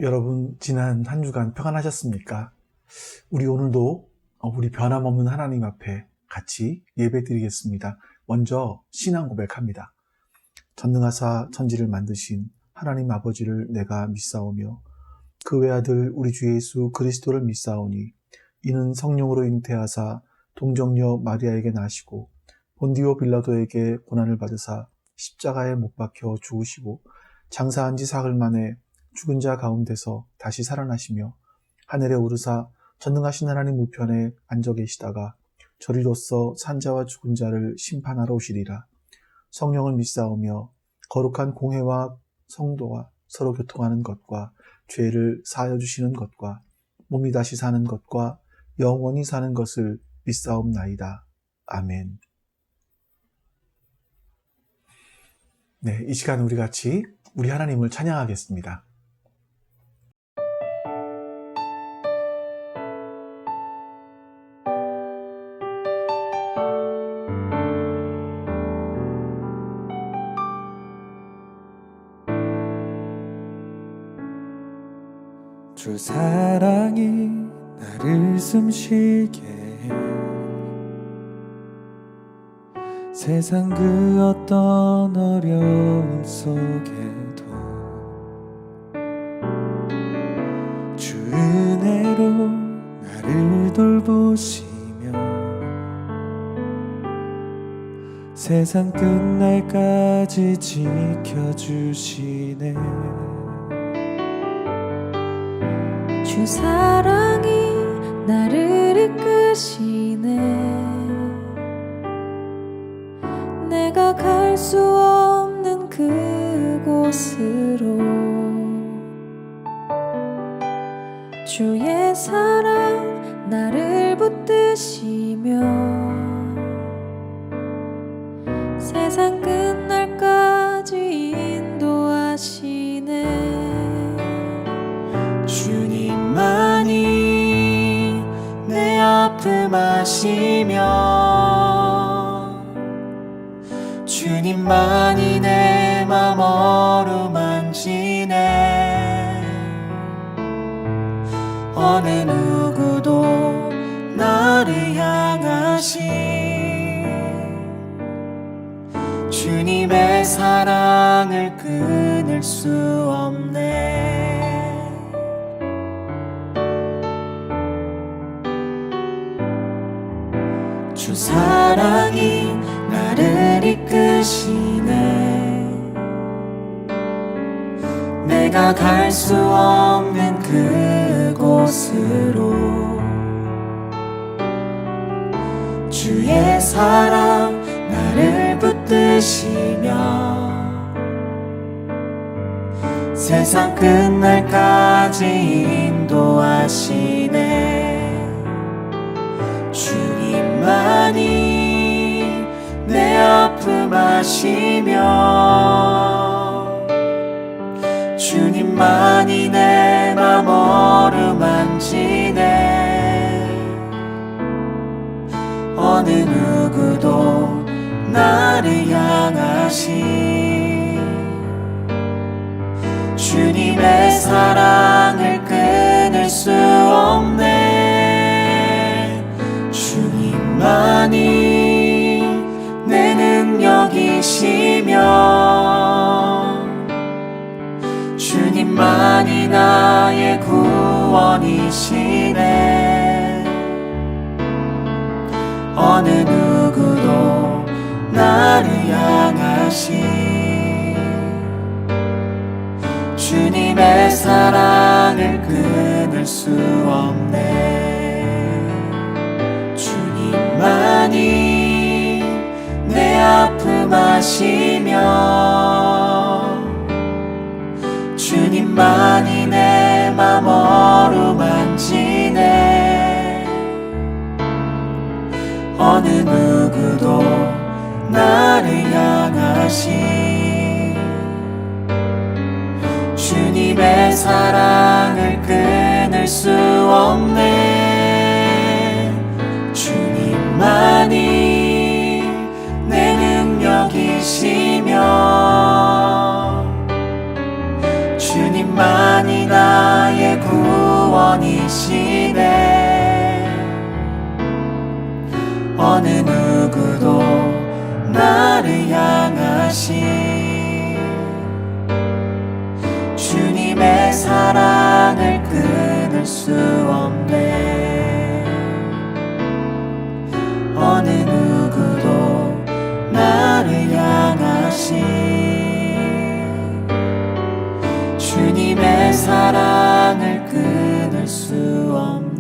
여러분 지난 한 주간 평안하셨습니까? 우리 오늘도 우리 변함없는 하나님 앞에 같이 예배드리겠습니다. 먼저 신앙 고백합니다. 전능하사 천지를 만드신 하나님 아버지를 내가 믿사오며 그 외아들 우리 주 예수 그리스도를 믿사오니 이는 성령으로 잉태하사 동정녀 마리아에게 나시고 본디오 빌라도에게 고난을 받으사 십자가에 못 박혀 죽으시고 장사한 지 사흘 만에 죽은 자 가운데서 다시 살아나시며 하늘에 오르사 전능하신 하나님 우편에 앉아 계시다가 저리로서 산자와 죽은 자를 심판하러 오시리라. 성령을 믿사오며 거룩한 공회와 성도와 서로 교통하는 것과 죄를 사하여 주시는 것과 몸이 다시 사는 것과 영원히 사는 것을 믿사옵나이다. 아멘. 네, 이 시간 우리 같이 우리 하나님을 찬양하겠습니다. 주 사랑이 나를 숨쉬게 해 세상 그 어떤 어려움 속에도 주 은혜로 나를 돌보시며 세상 끝날까지 지켜주시네. 주 사랑이 나를 이끄시네. 내가 갈 수 없는 그곳으로 주의 사랑 나를 붙드시며 세상 끝날까지 인도하시네. 주님만이 내 아픔 아시며 주님만이 내 맘 어루만지네. 어느 누구도 나를 향하신 주님의 사랑을 끊을 수 없네. 주 사랑이 나를 이끄시네. 내가 갈 수 없는 그곳으로 주의 사랑 나를 붙드시며 세상 끝날까지 인도하시네. 주님만이 내 아픔 아시며 주님만이 내 맘 어루만지네. 어느 누구도 나를 향하신 주님의 사랑을 끊을 수 없네. 주님만이 내 능력이시며 주님만이 나의 구원이시네. 어느 누구도 나를 향하신 주님의 사랑을 끊을 수 없네. 주님만이 내 아픔 아시며 주님만이 내 맘 어루만지네. 어느 누구도 나를 향하신 주님의 사랑을 끊을 수 없네. 주님만이 내 능력이시며 주님만이 나 향하신 주님의 사랑을 끊을 수 없네. 어느 누구도 나를 향하신 주님의 사랑을 끊을 수 없네.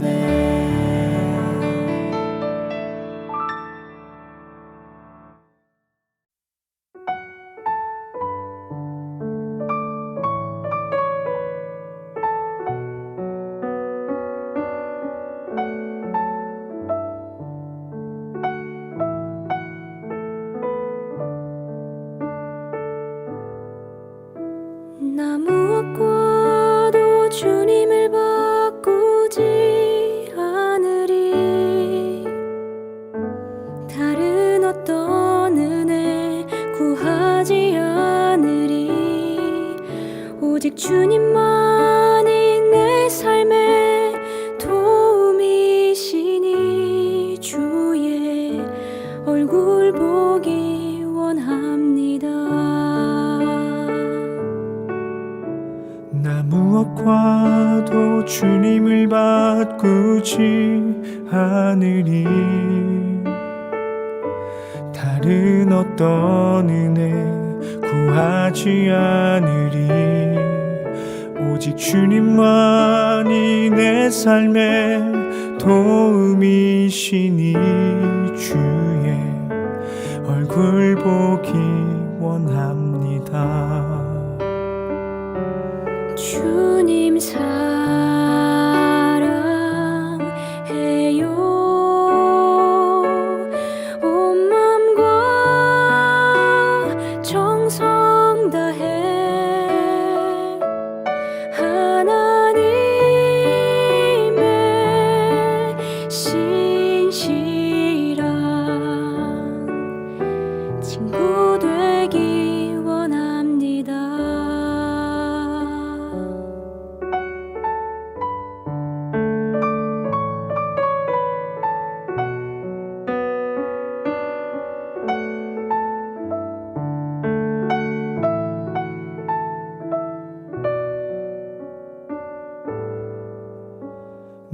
나 무엇과도 주님을 바꾸지 않으리. 다른 어떤 은혜 구하지 않으리. 오직 주님만이 내 삶의 도움이시니 주의 얼굴 보기 원합니다. 나 무엇과도 주님을 바꾸지 않으리. 다른 어떤 은혜 구하지 않으리. 오직 주님만이 내 삶의 도움이시니 주의 얼굴 보기 원합니다. 주님 사랑해요. 온 맘과 정성 다해 하나님의 신실한 친구 되기 원합니다.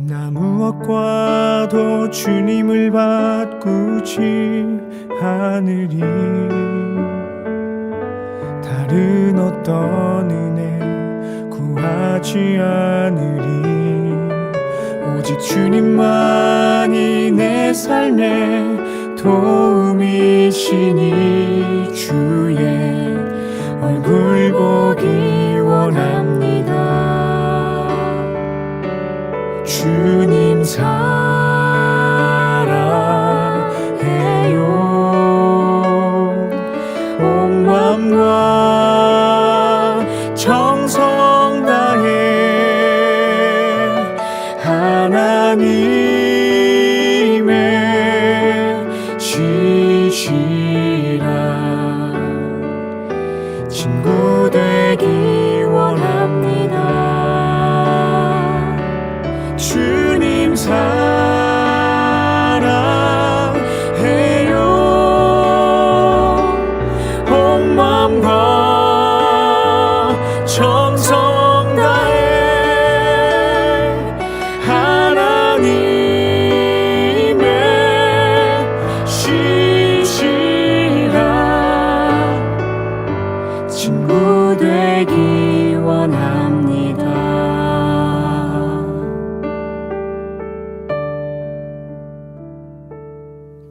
나 무엇과도 주님을 바꾸지 않으리. 다른 어떤 은혜 구하지 않으리. 오직 주님만이 내 삶의 도움이시니 주의 얼굴 보기 원합니다. 주님 사랑해요. 온 맘과 정성 다해 하나님의 신실한 친구 되기 원합니다. 주님 사랑해요. 온 맘과 정성 다해 하나님의 신실한 친구 되기 원합니다.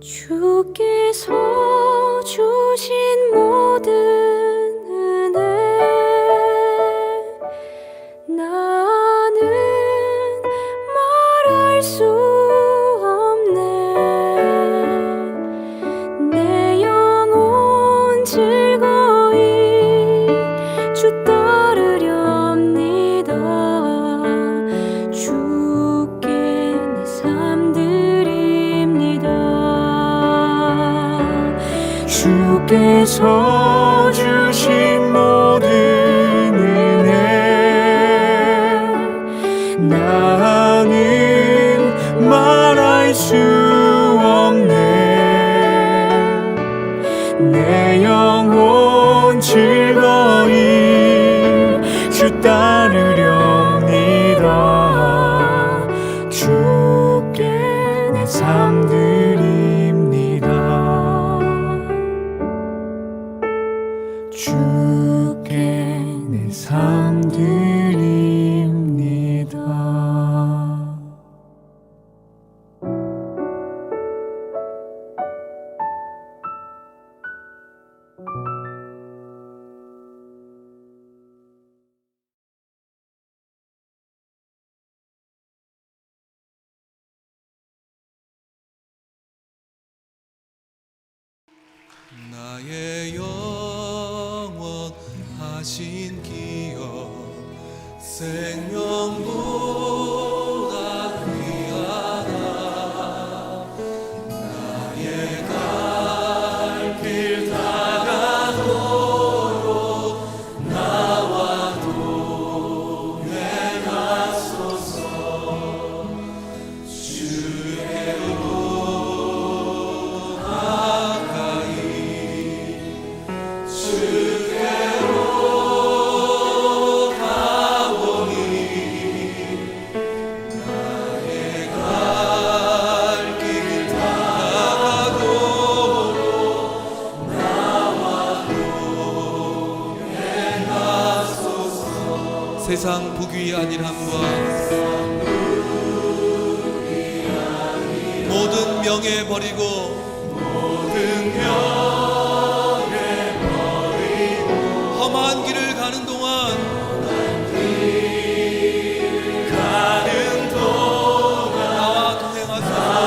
주께서 주신 모든 은혜 나는 말할 수 없네. 내 영혼 즐거이 주 따르렵니다. 주께 내 삶 드립니다. 주께서 주신 모든 은혜 나는 말할 수 없네. 내 영혼 즐거이 주 따르렵니다. 주께 내 삶 드립니다. 주께 내 삶 드립니다. 나의 영원하신 기업 생명보다 귀하다. 나의 갈 길 다가도록 나와 동행하소서. 주께로 세상 부귀 안일함과 모든 명예 버리고 험한 길을 가는 동안 나와 동행하소서.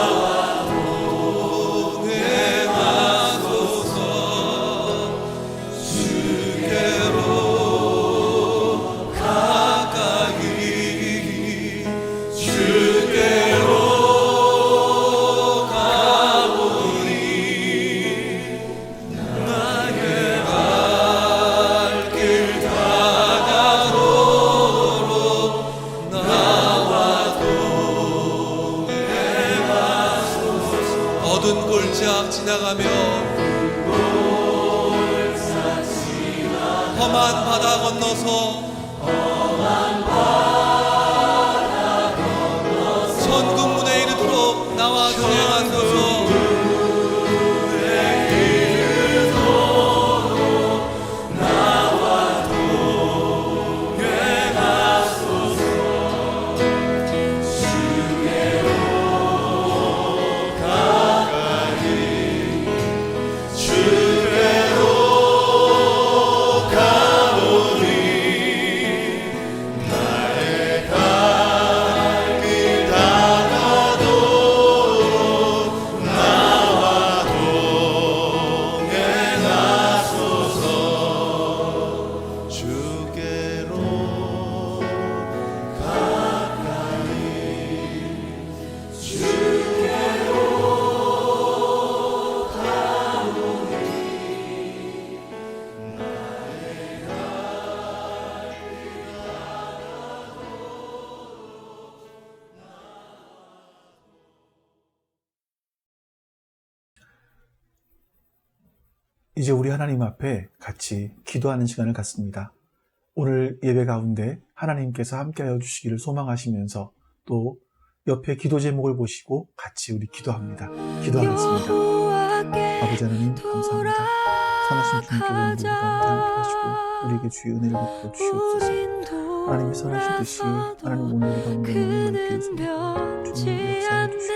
주께로 어두운 골짜 지나가며 험한 바다 건너서 천국 문에 이르도록 나와 동행하소서. 이제 우리 하나님 앞에 같이 기도하는 시간을 갖습니다. 오늘 예배 가운데 하나님께서 함께하여 주시기를 소망하시면서 또 옆에 기도 제목을 보시고 같이 우리 기도합니다. 기도하겠습니다. 아버지 하나님 감사합니다. 선하신 주님께서 우리 가운데 함께하시고 우리에게 주의 은혜를 베풀어 주시옵소서. 하나님의 선하신 뜻이 하나님 오늘 우리 가운데 너무 넓게 해서 주님 역사해 주시옵소서.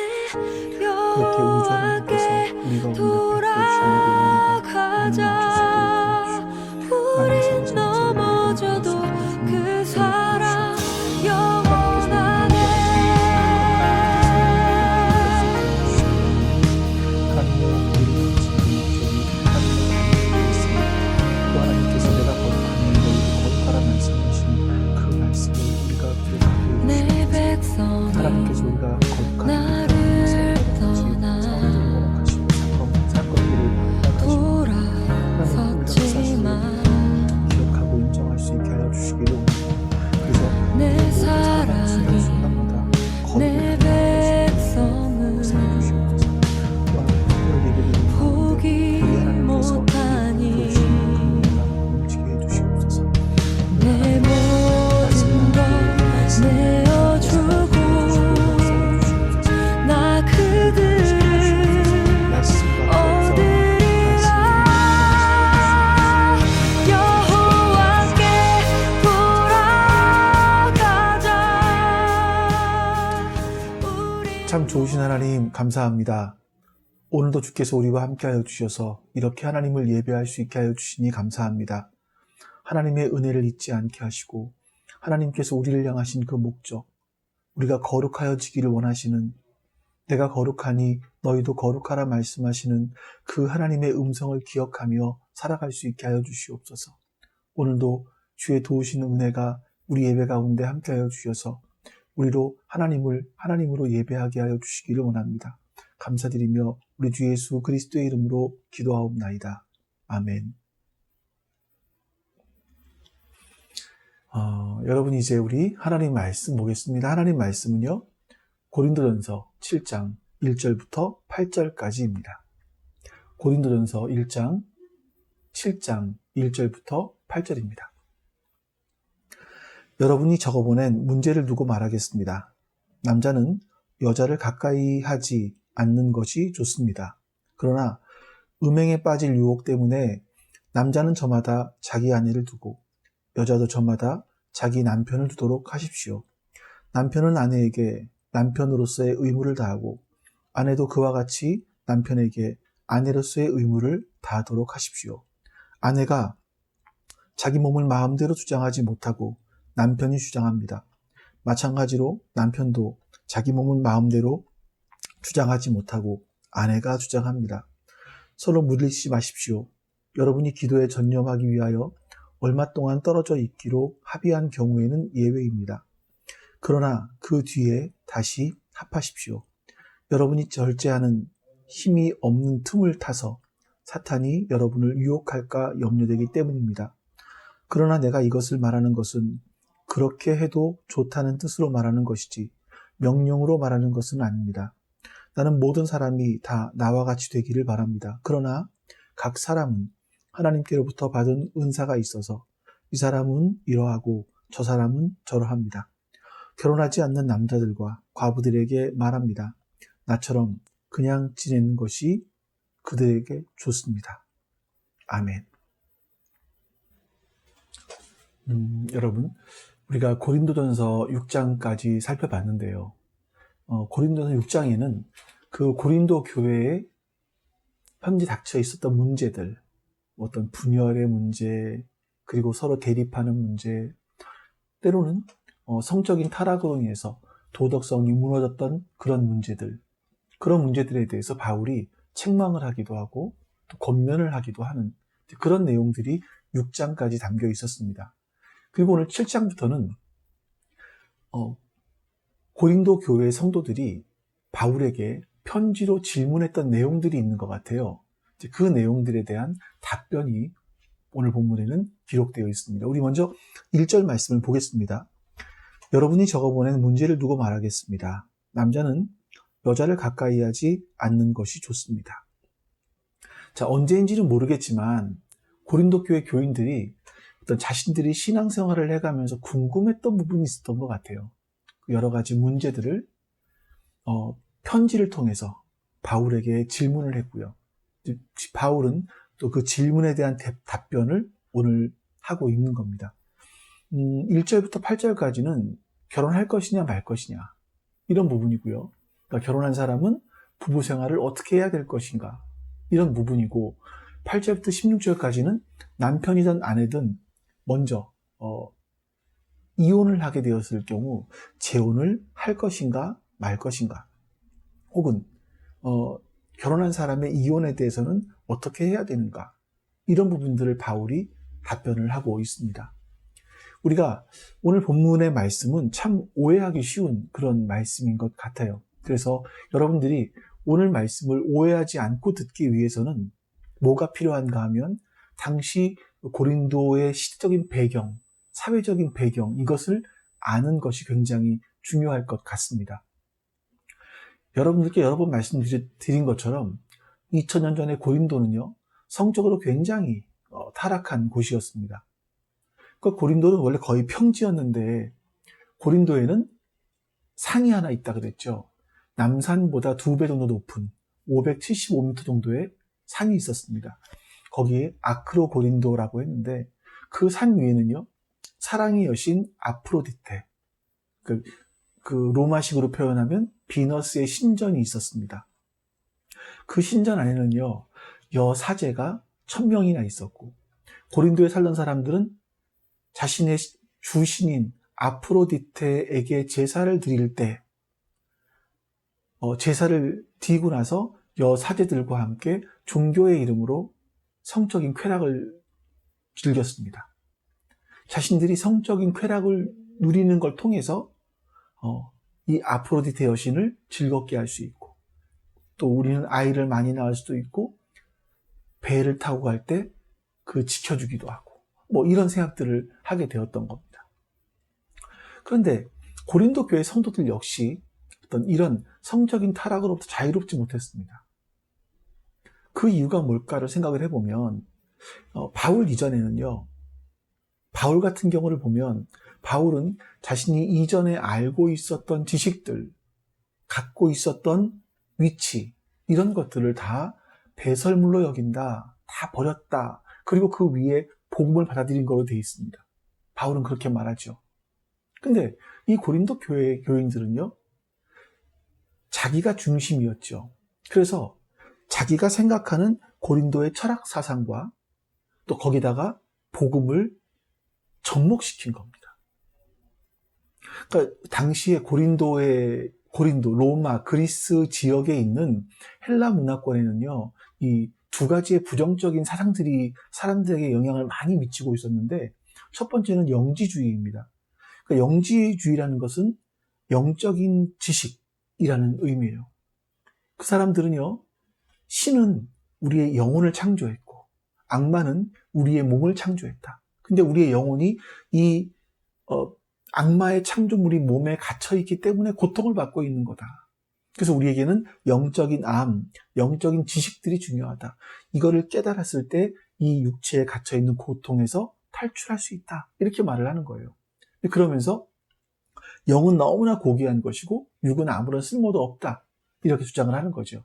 그렇게 우리 주 하나님께서 우리 가운데 베풀어 주시는 우리가 우리는 넘어져도 그 사랑 영원하네. 또 하나님께서 내가 거룩하면 너희도 거룩하라 말씀하시는 그 말씀을 우리가 기억하게 해주시옵소서. 하나님께서 우리가 거룩하면 사건들을 좋으신 하나님 감사합니다. 오늘도 주께서 우리와 함께하여 주셔서 이렇게 하나님을 예배할 수 있게 하여 주시니 감사합니다. 하나님의 은혜를 잊지 않게 하시고 하나님께서 우리를 향하신 그 목적, 우리가 거룩하여지기를 원하시는, 내가 거룩하니 너희도 거룩하라 말씀하시는 그 하나님의 음성을 기억하며 살아갈 수 있게 하여 주시옵소서. 오늘도 주의 도우시는 은혜가 우리 예배 가운데 함께하여 주셔서 우리로 하나님으로 예배하게 하여 주시기를 원합니다. 감사드리며 우리 주 예수 그리스도의 이름으로 기도하옵나이다. 아멘. 여러분 이제 우리 하나님 말씀 보겠습니다. 하나님 말씀은요, 고린도전서 7장 1절부터 8절까지입니다. 고린도전서 1장 7장 1절부터 8절입니다. 여러분이 적어보낸 문제를 두고 말하겠습니다. 남자는 여자를 가까이 하지 않는 것이 좋습니다. 그러나 음행에 빠질 유혹 때문에 남자는 저마다 자기 아내를 두고 여자도 저마다 자기 남편을 두도록 하십시오. 남편은 아내에게 남편으로서의 의무를 다하고 아내도 그와 같이 남편에게 아내로서의 의무를 다하도록 하십시오. 아내가 자기 몸을 마음대로 주장하지 못하고 남편이 주장합니다. 마찬가지로 남편도 자기 몸을 마음대로 주장하지 못하고 아내가 주장합니다. 서로 물리치지 마십시오. 여러분이 기도에 전념하기 위하여 얼마 동안 떨어져 있기로 합의한 경우에는 예외입니다. 그러나 그 뒤에 다시 합하십시오. 여러분이 절제하는 힘이 없는 틈을 타서 사탄이 여러분을 유혹할까 염려되기 때문입니다. 그러나 내가 이것을 말하는 것은 그렇게 해도 좋다는 뜻으로 말하는 것이지 명령으로 말하는 것은 아닙니다. 나는 모든 사람이 다 나와 같이 되기를 바랍니다. 그러나 각 사람은 하나님께로부터 받은 은사가 있어서 이 사람은 이러하고 저 사람은 저러합니다. 결혼하지 않는 남자들과 과부들에게 말합니다. 나처럼 그냥 지내는 것이 그들에게 좋습니다. 아멘. 여러분, 우리가 고린도전서 6장까지 살펴봤는데요. 고린도전서 6장에는 그 고린도 교회에 현재 닥쳐 있었던 문제들, 어떤 분열의 문제, 그리고 서로 대립하는 문제, 때로는 성적인 타락으로 인해서 도덕성이 무너졌던 그런 문제들, 그런 문제들에 대해서 바울이 책망을 하기도 하고 또 권면을 하기도 하는 그런 내용들이 6장까지 담겨 있었습니다. 그리고 오늘 7장부터는 고린도 교회 성도들이 바울에게 편지로 질문했던 내용들이 있는 것 같아요. 그 내용들에 대한 답변이 오늘 본문에는 기록되어 있습니다. 우리 먼저 1절 말씀을 보겠습니다. 여러분이 적어보낸 문제를 두고 말하겠습니다. 남자는 여자를 가까이 하지 않는 것이 좋습니다. 자, 언제인지는 모르겠지만 고린도 교회 교인들이 어떤 자신들이 신앙생활을 해가면서 궁금했던 부분이 있었던 것 같아요. 여러 가지 문제들을 편지를 통해서 바울에게 질문을 했고요. 바울은 또 그 질문에 대한 답변을 오늘 하고 있는 겁니다. 1절부터 8절까지는 결혼할 것이냐 말 것이냐 이런 부분이고요. 그러니까 결혼한 사람은 부부 생활을 어떻게 해야 될 것인가 이런 부분이고 8절부터 16절까지는 남편이든 아내든 먼저 이혼을 하게 되었을 경우 재혼을 할 것인가 말 것인가 혹은 결혼한 사람의 이혼에 대해서는 어떻게 해야 되는가 이런 부분들을 바울이 답변을 하고 있습니다. 우리가 오늘 본문의 말씀은 참 오해하기 쉬운 그런 말씀인 것 같아요. 그래서 여러분들이 오늘 말씀을 오해하지 않고 듣기 위해서는 뭐가 필요한가 하면 당시 고린도의 시대적인 배경, 사회적인 배경 이것을 아는 것이 굉장히 중요할 것 같습니다. 여러분들께 여러 번 말씀드린 것처럼 2000년 전에 고린도는요 성적으로 굉장히 타락한 곳이었습니다. 그러니까 고린도는 원래 거의 평지였는데 고린도에는 산이 하나 있다 그랬죠. 남산보다 2배 정도 높은 575m 정도의 산이 있었습니다. 거기에 아크로 고린도라고 했는데 그 산 위에는요 사랑의 여신 아프로디테, 그 로마식으로 표현하면 비너스의 신전이 있었습니다. 그 신전 안에는요, 여사제가 1000명이나 있었고, 고린도에 살던 사람들은 자신의 주신인 아프로디테에게 제사를 드릴 때, 제사를 드리고 나서 여사제들과 함께 종교의 이름으로 성적인 쾌락을 즐겼습니다. 자신들이 성적인 쾌락을 누리는 걸 통해서 이 아프로디테 여신을 즐겁게 할 수 있고, 또 우리는 아이를 많이 낳을 수도 있고, 배를 타고 갈 때 그 지켜주기도 하고, 뭐 이런 생각들을 하게 되었던 겁니다. 그런데 고린도 교회 성도들 역시 어떤 이런 성적인 타락으로부터 자유롭지 못했습니다. 그 이유가 뭘까를 생각을 해보면, 바울 이전에는요, 바울 같은 경우를 보면 바울은 자신이 이전에 알고 있었던 지식들, 갖고 있었던 위치, 이런 것들을 다 배설물로 여긴다, 다 버렸다, 그리고 그 위에 복음을 받아들인 거로 되어 있습니다. 바울은 그렇게 말하죠. 근데 이 고린도 교회 교인들은요, 자기가 중심이었죠. 그래서 자기가 생각하는 고린도의 철학 사상과 또 거기다가 복음을 접목시킨 겁니다. 그러니까 당시에 고린도, 로마, 그리스 지역에 있는 헬라 문화권에는요, 이 두 가지의 부정적인 사상들이 사람들에게 영향을 많이 미치고 있었는데, 첫 번째는 영지주의입니다. 그러니까 영지주의라는 것은 영적인 지식이라는 의미예요. 그 사람들은요, 신은 우리의 영혼을 창조했고, 악마는 우리의 몸을 창조했다. 근데 우리의 영혼이 이 악마의 창조물이 몸에 갇혀있기 때문에 고통을 받고 있는 거다. 그래서 우리에게는 영적인 암, 영적인 지식들이 중요하다. 이거를 깨달았을 때 이 육체에 갇혀있는 고통에서 탈출할 수 있다. 이렇게 말을 하는 거예요. 그러면서 영은 너무나 고귀한 것이고 육은 아무런 쓸모도 없다. 이렇게 주장을 하는 거죠.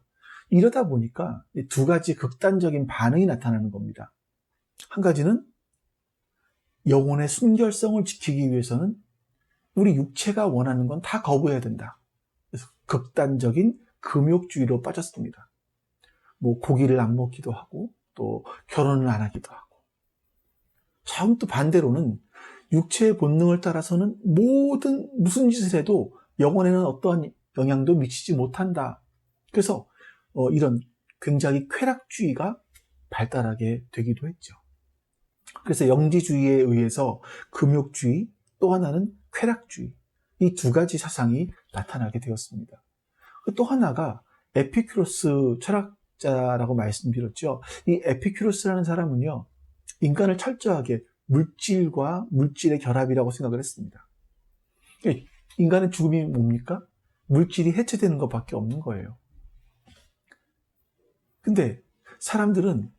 이러다 보니까 두 가지 극단적인 반응이 나타나는 겁니다. 한 가지는 영혼의 순결성을 지키기 위해서는 우리 육체가 원하는 건 다 거부해야 된다. 그래서 극단적인 금욕주의로 빠졌습니다. 뭐 고기를 안 먹기도 하고 또 결혼을 안 하기도 하고. 참 또 반대로는 육체의 본능을 따라서는 무슨 짓을 해도 영혼에는 어떠한 영향도 미치지 못한다. 그래서 이런 굉장히 쾌락주의가 발달하게 되기도 했죠. 그래서 영지주의에 의해서 금욕주의, 또 하나는 쾌락주의, 이 두 가지 사상이 나타나게 되었습니다. 또 하나가 에피큐로스 철학자라고 말씀드렸죠. 이 에피큐로스라는 사람은요, 인간을 철저하게 물질과 물질의 결합이라고 생각을 했습니다. 인간의 죽음이 뭡니까? 물질이 해체되는 것밖에 없는 거예요. 근데 사람들은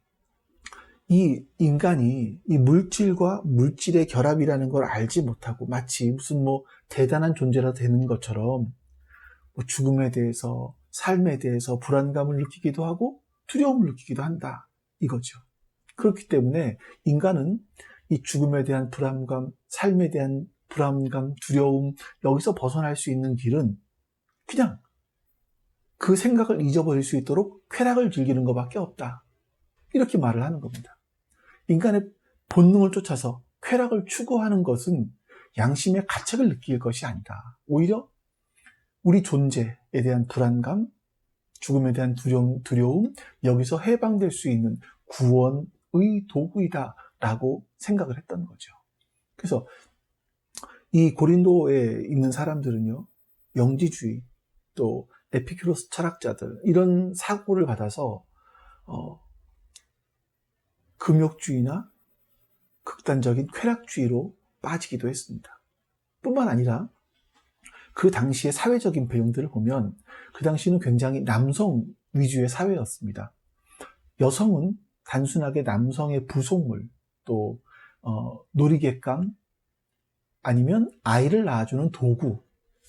이 인간이 이 물질과 물질의 결합이라는 걸 알지 못하고 마치 무슨 대단한 존재라 되는 것처럼 죽음에 대해서, 삶에 대해서 불안감을 느끼기도 하고 두려움을 느끼기도 한다. 이거죠. 그렇기 때문에 인간은 이 죽음에 대한 불안감, 삶에 대한 불안감, 두려움, 여기서 벗어날 수 있는 길은 그냥 그 생각을 잊어버릴 수 있도록 쾌락을 즐기는 것밖에 없다. 이렇게 말을 하는 겁니다. 인간의 본능을 쫓아서 쾌락을 추구하는 것은 양심의 가책을 느낄 것이 아니다. 오히려 우리 존재에 대한 불안감, 죽음에 대한 두려움, 여기서 해방될 수 있는 구원의 도구이다 라고 생각을 했던 거죠. 그래서 이 고린도에 있는 사람들은요, 영지주의, 또 에피큐로스 철학자들, 이런 사고를 받아서 금욕주의나 극단적인 쾌락주의로 빠지기도 했습니다. 뿐만 아니라 그 당시의 사회적인 배경들을 보면 그 당시는 굉장히 남성 위주의 사회였습니다. 여성은 단순하게 남성의 부속물, 또 놀이객감, 아니면 아이를 낳아주는 도구,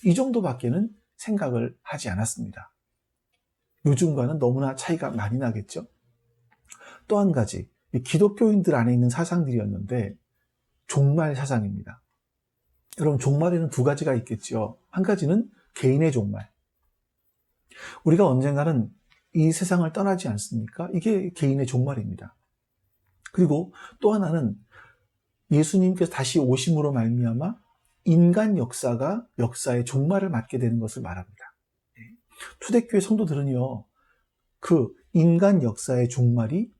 이 정도밖에는 생각을 하지 않았습니다. 요즘과는 너무나 차이가 많이 나겠죠. 또 한 가지, 기독교인들 안에 있는 사상들이었는데 종말 사상입니다. 여러분, 종말에는 두 가지가 있겠죠. 한 가지는 개인의 종말, 우리가 언젠가는 이 세상을 떠나지 않습니까? 이게 개인의 종말입니다. 그리고 또 하나는 예수님께서 다시 오심으로 말미암아 인간 역사가 역사의 종말을 맞게 되는 것을 말합니다. 초대교회 성도들은요, 그 인간 역사의 종말이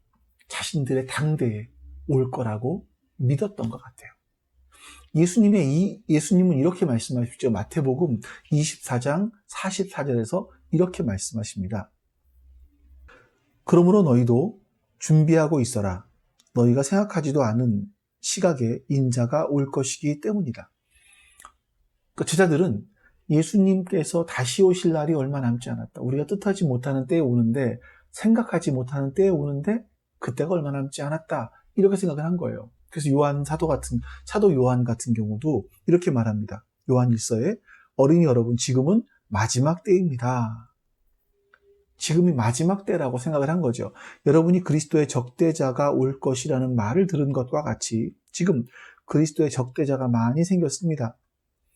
자신들의 당대에 올 거라고 믿었던 것 같아요. 예수님은 이렇게 말씀하십시오. 마태복음 24장 44절에서 이렇게 말씀하십니다. 그러므로 너희도 준비하고 있어라. 너희가 생각하지도 않은 시각에 인자가 올 것이기 때문이다. 그러니까 제자들은 예수님께서 다시 오실 날이 얼마 남지 않았다. 우리가 뜻하지 못하는 때에 오는데, 생각하지 못하는 때에 오는데 그때가 얼마 남지 않았다. 이렇게 생각을 한 거예요. 그래서 사도 요한 같은 경우도 이렇게 말합니다. 요한 1서에 어린이 여러분, 지금은 마지막 때입니다. 지금이 마지막 때라고 생각을 한 거죠. 여러분이 그리스도의 적대자가 올 것이라는 말을 들은 것과 같이 지금 그리스도의 적대자가 많이 생겼습니다.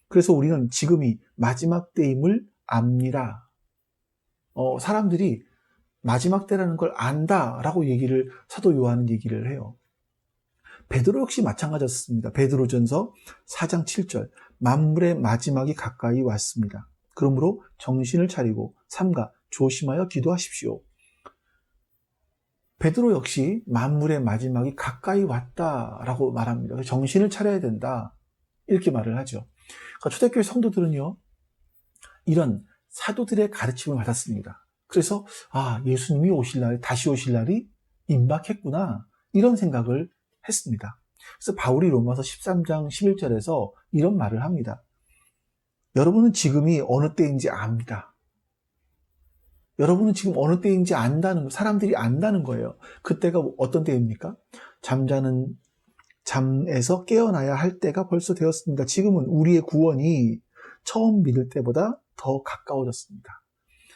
그래서 우리는 지금이 마지막 때임을 압니다. 사람들이 마지막 때라는 걸 안다라고 사도 요한은 얘기를 해요. 베드로 역시 마찬가지였습니다. 베드로전서 4장 7절, 만물의 마지막이 가까이 왔습니다. 그러므로 정신을 차리고 삼가 조심하여 기도하십시오. 베드로 역시 만물의 마지막이 가까이 왔다라고 말합니다. 정신을 차려야 된다, 이렇게 말을 하죠. 그러니까 초대교회 성도들은요, 이런 사도들의 가르침을 받았습니다. 그래서 예수님이 다시 오실 날이 임박했구나, 이런 생각을 했습니다. 그래서 바울이 로마서 13장 11절에서 이런 말을 합니다. 여러분은 지금이 어느 때인지 압니다. 여러분은 지금 어느 때인지 사람들이 안다는 거예요. 그때가 어떤 때입니까? 잠에서 깨어나야 할 때가 벌써 되었습니다. 지금은 우리의 구원이 처음 믿을 때보다 더 가까워졌습니다.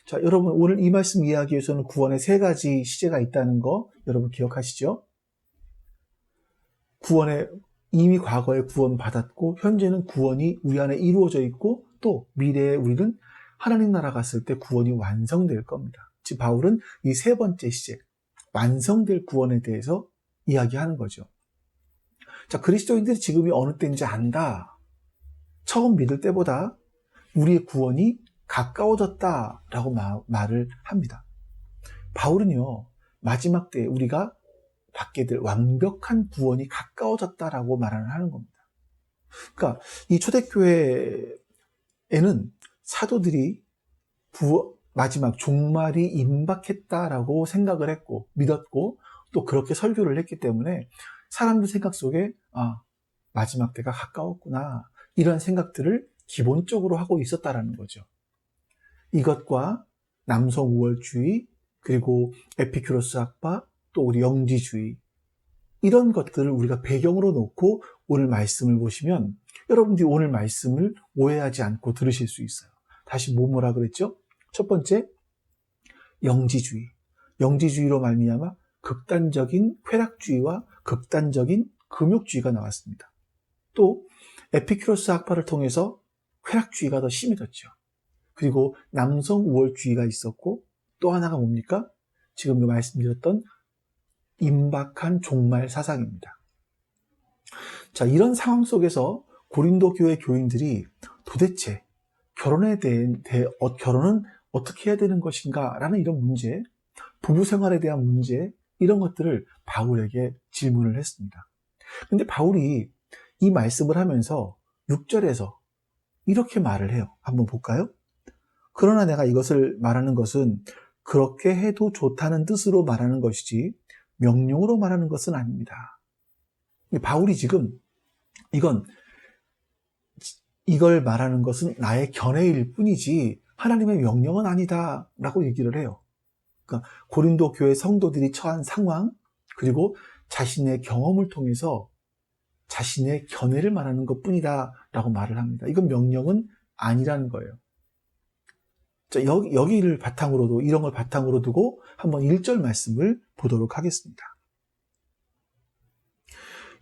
자, 여러분, 오늘 이 말씀 이해하기 위해서는 구원의 3가지 시제가 있다는 거 여러분 기억하시죠? 이미 과거에 구원 받았고, 현재는 구원이 우리 안에 이루어져 있고, 또 미래에 우리는 하나님 나라 갔을 때 구원이 완성될 겁니다. 즉, 바울은 이 3번째 시제, 완성될 구원에 대해서 이야기하는 거죠. 자, 그리스도인들이 지금이 어느 때인지 안다. 처음 믿을 때보다 우리의 구원이 가까워졌다라고 말을 합니다. 바울은요, 마지막 때에 우리가 받게 될 완벽한 구원이 가까워졌다라고 말을 하는 겁니다. 그러니까 이 초대교회에는 사도들이 마지막 종말이 임박했다라고 생각을 했고 믿었고 또 그렇게 설교를 했기 때문에 사람들 생각 속에 마지막 때가 가까웠구나, 이런 생각들을 기본적으로 하고 있었다라는 거죠. 이것과 남성 우월주의, 그리고 에피큐로스 학파, 또 우리 영지주의, 이런 것들을 우리가 배경으로 놓고 오늘 말씀을 보시면 여러분들이 오늘 말씀을 오해하지 않고 들으실 수 있어요. 다시 뭐라 그랬죠? 첫 번째, 영지주의. 영지주의로 말미암아 극단적인 쾌락주의와 극단적인 금욕주의가 나왔습니다. 또 에피큐로스 학파를 통해서 쾌락주의가 더 심해졌죠. 그리고 남성 우월주의가 있었고, 또 하나가 뭡니까? 지금 말씀드렸던 임박한 종말 사상입니다. 자, 이런 상황 속에서 고린도 교회 교인들이 도대체 결혼은 어떻게 해야 되는 것인가 라는 이런 문제, 부부 생활에 대한 문제, 이런 것들을 바울에게 질문을 했습니다. 근데 바울이 이 말씀을 하면서 6절에서 이렇게 말을 해요. 한번 볼까요? 그러나 내가 이것을 말하는 것은 그렇게 해도 좋다는 뜻으로 말하는 것이지 명령으로 말하는 것은 아닙니다. 바울이 지금 이걸 말하는 것은 나의 견해일 뿐이지 하나님의 명령은 아니다 라고 얘기를 해요. 그러니까 고린도 교회 성도들이 처한 상황, 그리고 자신의 경험을 통해서 자신의 견해를 말하는 것 뿐이다 라고 말을 합니다. 이건 명령은 아니라는 거예요. 자, 여기를 바탕으로도, 이런 걸 바탕으로 두고 한번 1절 말씀을 보도록 하겠습니다.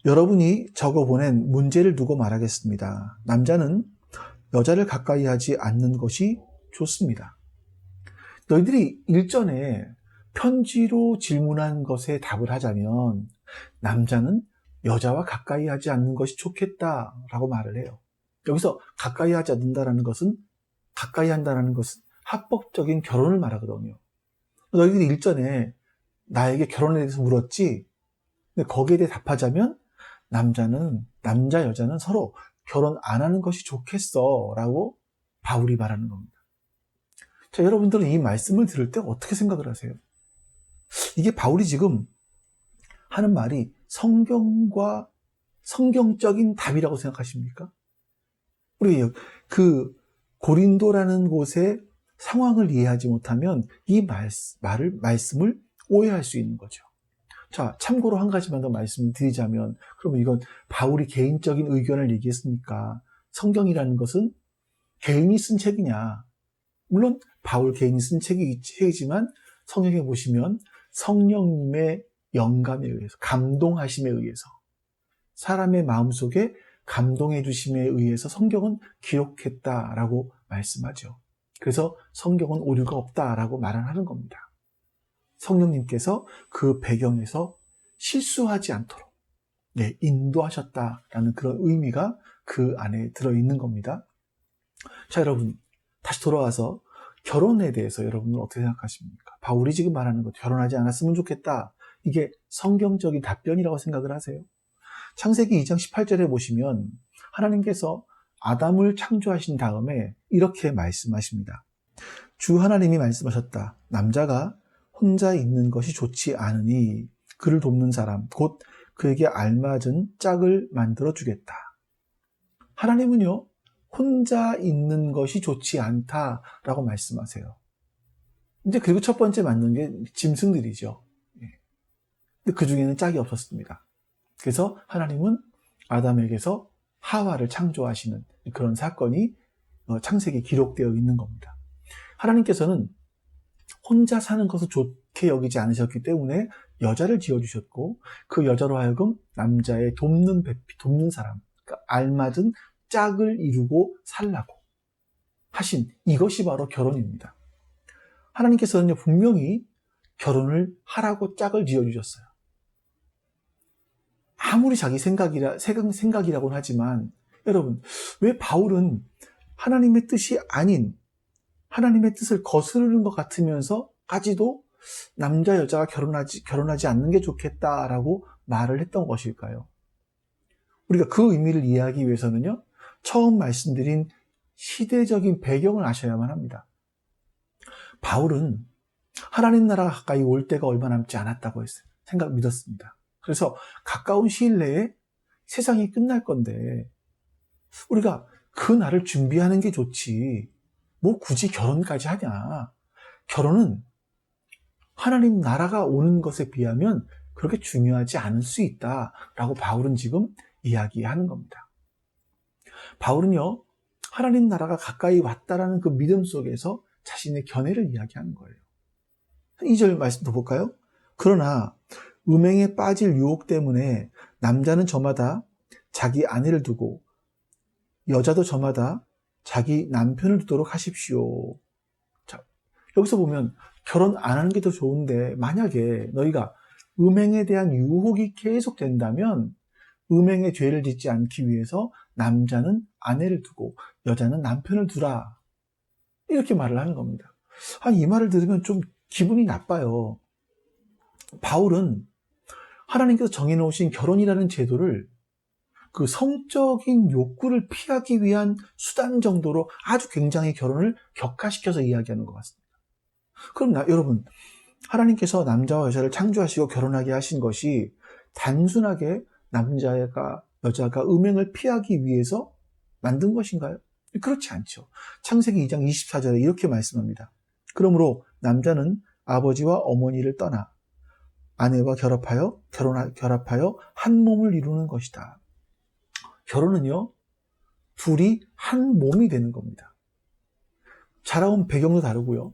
여러분이 적어보낸 문제를 두고 말하겠습니다. 남자는 여자를 가까이 하지 않는 것이 좋습니다. 너희들이 일전에 편지로 질문한 것에 답을 하자면 남자는 여자와 가까이 하지 않는 것이 좋겠다라고 말을 해요. 여기서 가까이 하지 않는다라는 것은 가까이 한다는 것은 합법적인 결혼을 말하거든요. 너희들이 일전에 나에게 결혼에 대해서 물었지? 근데 거기에 대해 답하자면 남자, 여자는 서로 결혼 안 하는 것이 좋겠어 라고 바울이 말하는 겁니다. 자, 여러분들은 이 말씀을 들을 때 어떻게 생각을 하세요? 이게 바울이 지금 하는 말이 성경적인 답이라고 생각하십니까? 우리 그 고린도라는 곳의 상황을 이해하지 못하면 이 말씀을 오해할 수 있는 거죠. 자, 참고로 한 가지만 더 말씀을 드리자면, 그러면 이건 바울이 개인적인 의견을 얘기했으니까 성경이라는 것은 개인이 쓴 책이냐? 물론 바울 개인이 쓴 책이지만 성경에 보시면 성령님의 영감에 의해서, 감동하심에 의해서, 사람의 마음속에 감동해 주심에 의해서 성경은 기록했다라고 말씀하죠. 그래서 성경은 오류가 없다라고 말을 하는 겁니다. 성령님께서 그 배경에서 실수하지 않도록 인도하셨다라는 그런 의미가 그 안에 들어있는 겁니다. 자, 여러분, 다시 돌아와서 결혼에 대해서 여러분은 어떻게 생각하십니까? 바울이 지금 말하는 것, 결혼하지 않았으면 좋겠다. 이게 성경적인 답변이라고 생각을 하세요? 창세기 2장 18절에 보시면 하나님께서 아담을 창조하신 다음에 이렇게 말씀하십니다. 주 하나님이 말씀하셨다. 남자가 혼자 있는 것이 좋지 않으니 그를 돕는 사람, 곧 그에게 알맞은 짝을 만들어 주겠다. 하나님은요, 혼자 있는 것이 좋지 않다라고 말씀하세요. 이제 그리고 첫 번째 만든 게 짐승들이죠. 근데 그 중에는 짝이 없었습니다. 그래서 하나님은 아담에게서 하와를 창조하시는 그런 사건이 창세기에 기록되어 있는 겁니다. 하나님께서는 혼자 사는 것을 좋게 여기지 않으셨기 때문에 여자를 지어주셨고, 그 여자로 하여금 남자의 돕는 사람, 그러니까 알맞은 짝을 이루고 살라고 하신 이것이 바로 결혼입니다. 하나님께서는 분명히 결혼을 하라고 짝을 지어주셨어요. 아무리 자기 생각이라고는 하지만, 여러분, 왜 바울은 하나님의 뜻이 아닌 하나님의 뜻을 거스르는 것 같으면서까지도 남자, 여자가 결혼하지 않는 게 좋겠다라고 말을 했던 것일까요? 우리가 그 의미를 이해하기 위해서는요, 처음 말씀드린 시대적인 배경을 아셔야만 합니다. 바울은 하나님 나라가 가까이 올 때가 얼마 남지 않았다고 했어요. 믿었습니다. 그래서 가까운 시일 내에 세상이 끝날 건데 우리가 그 날을 준비하는 게 좋지 뭐 굳이 결혼까지 하냐. 결혼은 하나님 나라가 오는 것에 비하면 그렇게 중요하지 않을 수 있다라고 바울은 지금 이야기하는 겁니다. 바울은요, 하나님 나라가 가까이 왔다라는 그 믿음 속에서 자신의 견해를 이야기하는 거예요. 2절 말씀 더 볼까요? 그러나 음행에 빠질 유혹 때문에 남자는 저마다 자기 아내를 두고 여자도 저마다 자기 남편을 두도록 하십시오. 자, 여기서 보면 결혼 안 하는 게 더 좋은데 만약에 너희가 음행에 대한 유혹이 계속 된다면 음행의 죄를 짓지 않기 위해서 남자는 아내를 두고 여자는 남편을 두라. 이렇게 말을 하는 겁니다. 이 말을 들으면 좀 기분이 나빠요. 바울은 하나님께서 정해놓으신 결혼이라는 제도를 그 성적인 욕구를 피하기 위한 수단 정도로 아주 굉장히 결혼을 격화시켜서 이야기하는 것 같습니다. 그럼 여러분, 하나님께서 남자와 여자를 창조하시고 결혼하게 하신 것이 단순하게 남자가 여자가 음행을 피하기 위해서 만든 것인가요? 그렇지 않죠. 창세기 2장 24절에 이렇게 말씀합니다. 그러므로 남자는 아버지와 어머니를 떠나 아내와 결합하여 한 몸을 이루는 것이다. 결혼은요, 둘이 한 몸이 되는 겁니다. 자라온 배경도 다르고요,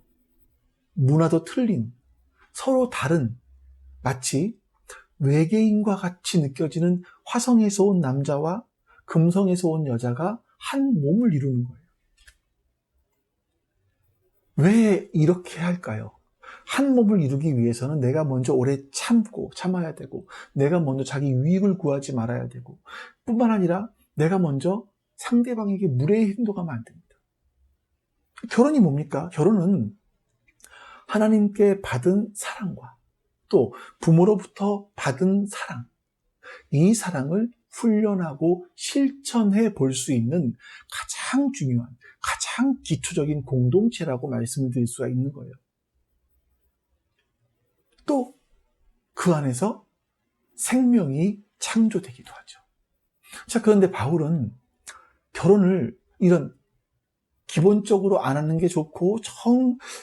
문화도 틀린, 서로 다른, 마치 외계인과 같이 느껴지는 화성에서 온 남자와 금성에서 온 여자가 한 몸을 이루는 거예요. 왜 이렇게 할까요? 한 몸을 이루기 위해서는 내가 먼저 오래 참아야 되고, 내가 먼저 자기 유익을 구하지 말아야 되고, 뿐만 아니라 내가 먼저 상대방에게 무례히 행동하면 안 됩니다. 결혼이 뭡니까? 결혼은 하나님께 받은 사랑과 또 부모로부터 받은 사랑, 이 사랑을 훈련하고 실천해 볼 수 있는 가장 중요한, 가장 기초적인 공동체라고 말씀을 드릴 수가 있는 거예요. 또 그 안에서 생명이 창조되기도 하죠. 자, 그런데 바울은 결혼을 이런 기본적으로 안 하는 게 좋고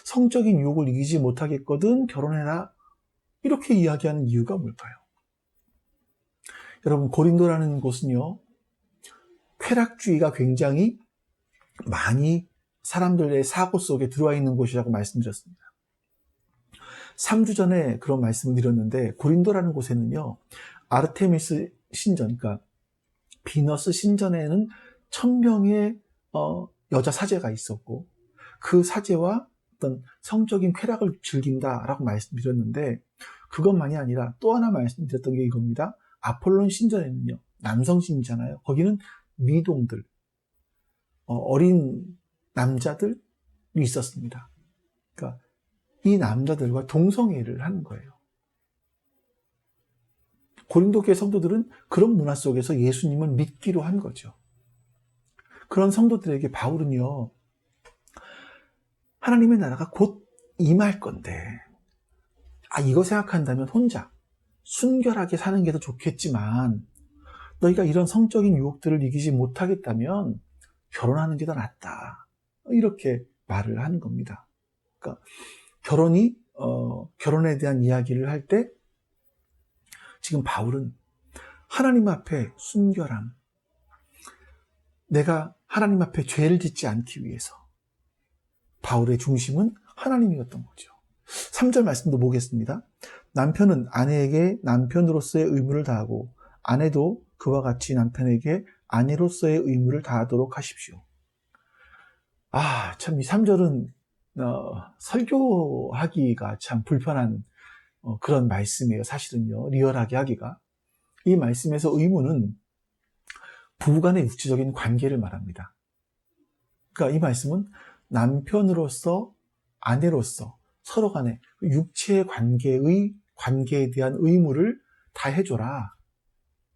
성적인 유혹을 이기지 못하겠거든 결혼해라, 이렇게 이야기하는 이유가 뭘까요? 여러분, 고린도라는 곳은요, 쾌락주의가 굉장히 많이 사람들의 사고 속에 들어와 있는 곳이라고 말씀드렸습니다. 3주 전에 그런 말씀을 드렸는데, 고린도라는 곳에는요, 아르테미스 신전, 그러니까 비너스 신전에는 1000명의 여자 사제가 있었고, 그 사제와 어떤 성적인 쾌락을 즐긴다라고 말씀드렸는데, 그것만이 아니라 또 하나 말씀드렸던 게 이겁니다. 아폴론 신전에는요, 남성 신이잖아요. 거기는 미동들, 어린 남자들이 있었습니다. 그러니까 이 남자들과 동성애를 하는 거예요. 고린도교회 성도들은 그런 문화 속에서 예수님을 믿기로 한 거죠. 그런 성도들에게 바울은요, 하나님의 나라가 곧 임할 건데, 이거 생각한다면 혼자 순결하게 사는 게 더 좋겠지만, 너희가 이런 성적인 유혹들을 이기지 못하겠다면 결혼하는 게 더 낫다, 이렇게 말을 하는 겁니다. 그러니까 결혼에 대한 이야기를 할 때 지금 바울은 하나님 앞에 순결함, 내가 하나님 앞에 죄를 짓지 않기 위해서 바울의 중심은 하나님이었던 거죠. 3절 말씀도 보겠습니다. 남편은 아내에게 남편으로서의 의무를 다하고 아내도 그와 같이 남편에게 아내로서의 의무를 다하도록 하십시오. 참 이 3절은 설교하기가 참 불편한 그런 말씀이에요. 사실은요, 리얼하게 하기가. 이 말씀에서 의무는 부부간의 육체적인 관계를 말합니다. 그러니까 이 말씀은 남편으로서 아내로서 서로 간의 육체의 관계에 대한 의무를 다 해줘라,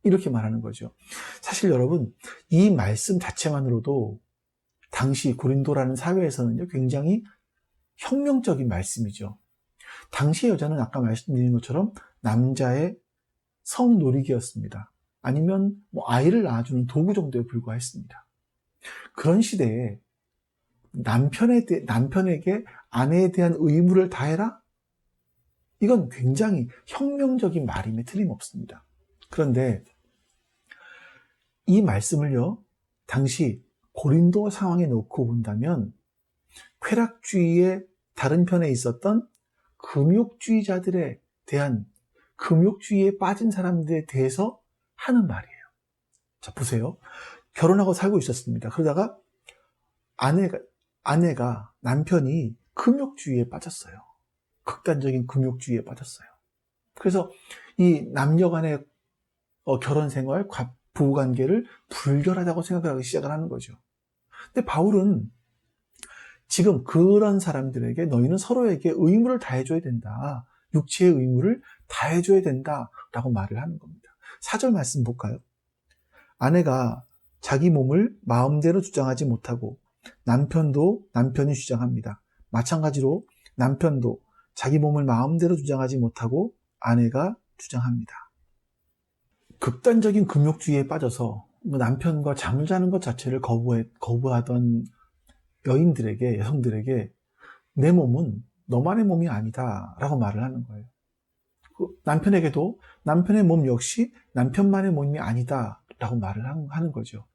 이렇게 말하는 거죠. 사실 여러분, 이 말씀 자체만으로도 당시 고린도라는 사회에서는요, 굉장히 혁명적인 말씀이죠. 당시의 여자는 아까 말씀드린 것처럼 남자의 성놀이기였습니다. 아니면 아이를 낳아주는 도구 정도에 불과했습니다. 그런 시대에 남편에게 아내에 대한 의무를 다해라? 이건 굉장히 혁명적인 말임에 틀림없습니다. 그런데 이 말씀을요, 당시 고린도 상황에 놓고 본다면 쾌락주의의 다른 편에 있었던 금욕주의자들에 대한, 금욕주의에 빠진 사람들에 대해서 하는 말이에요. 자, 보세요. 결혼하고 살고 있었습니다. 그러다가 아내가 남편이 금욕주의에 빠졌어요. 극단적인 금욕주의에 빠졌어요. 그래서 이 남녀 간의 결혼 생활, 부부관계를 불결하다고 생각하기 시작을 하는 거죠. 근데 바울은 지금 그런 사람들에게 너희는 서로에게 의무를 다해줘야 된다, 육체의 의무를 다해줘야 된다라고 말을 하는 겁니다. 4절 말씀 볼까요? 아내가 자기 몸을 마음대로 주장하지 못하고 남편이 주장합니다. 마찬가지로 남편도 자기 몸을 마음대로 주장하지 못하고 아내가 주장합니다. 극단적인 금욕주의에 빠져서 남편과 잠을 자는 것 자체를 거부하던 여성들에게 내 몸은 너만의 몸이 아니다 라고 말을 하는 거예요. 남편에게도 남편의 몸 역시 남편만의 몸이 아니다 라고 말을 하는 거죠.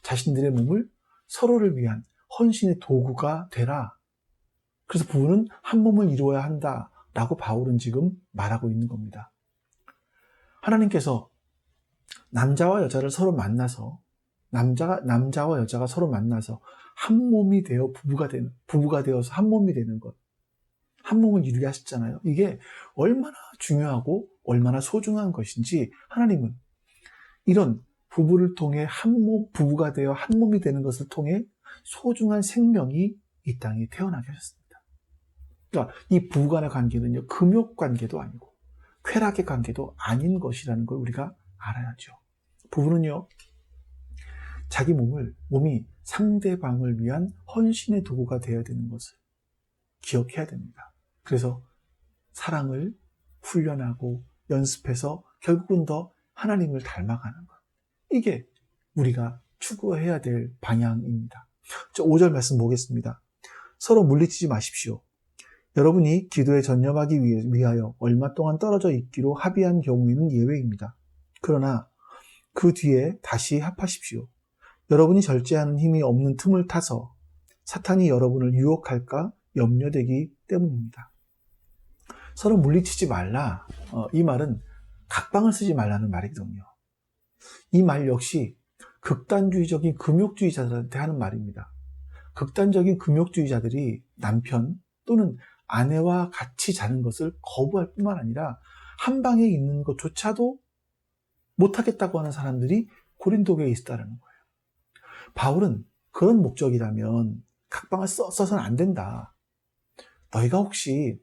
자신들의 몸을 서로를 위한 헌신의 도구가 되라. 그래서 부부는 한 몸을 이루어야 한다 라고 바울은 지금 말하고 있는 겁니다. 하나님께서 남자와 여자를 서로 만나서 남자와 여자가 서로 만나서 한 몸이 되어 부부가 되어서 한 몸이 되는 것. 한 몸을 이루게 하셨잖아요. 이게 얼마나 중요하고 얼마나 소중한 것인지 하나님은 이런 부부를 통해 부부가 되어 한 몸이 되는 것을 통해 소중한 생명이 이 땅에 태어나게 하셨습니다. 그러니까 이 부부 간의 관계는요, 금욕 관계도 아니고 쾌락의 관계도 아닌 것이라는 걸 우리가 알아야죠. 부부는요, 자기 몸이 상대방을 위한 헌신의 도구가 되어야 되는 것을 기억해야 됩니다. 그래서 사랑을 훈련하고 연습해서 결국은 더 하나님을 닮아가는 것. 이게 우리가 추구해야 될 방향입니다. 5절 말씀 보겠습니다. 서로 물리치지 마십시오. 여러분이 기도에 전념하기 위하여 얼마 동안 떨어져 있기로 합의한 경우에는 예외입니다. 그러나 그 뒤에 다시 합하십시오. 여러분이 절제하는 힘이 없는 틈을 타서 사탄이 여러분을 유혹할까 염려되기 때문입니다. 서로 물리치지 말라. 이 말은 각방을 쓰지 말라는 말이거든요. 이 말 역시 극단주의적인 금욕주의자들한테 하는 말입니다. 극단적인 금욕주의자들이 남편 또는 아내와 같이 자는 것을 거부할 뿐만 아니라 한 방에 있는 것조차도 못하겠다고 하는 사람들이 고린도교에 있었다는 거예요. 바울은 그런 목적이라면 각방을 써서는 안 된다. 너희가 혹시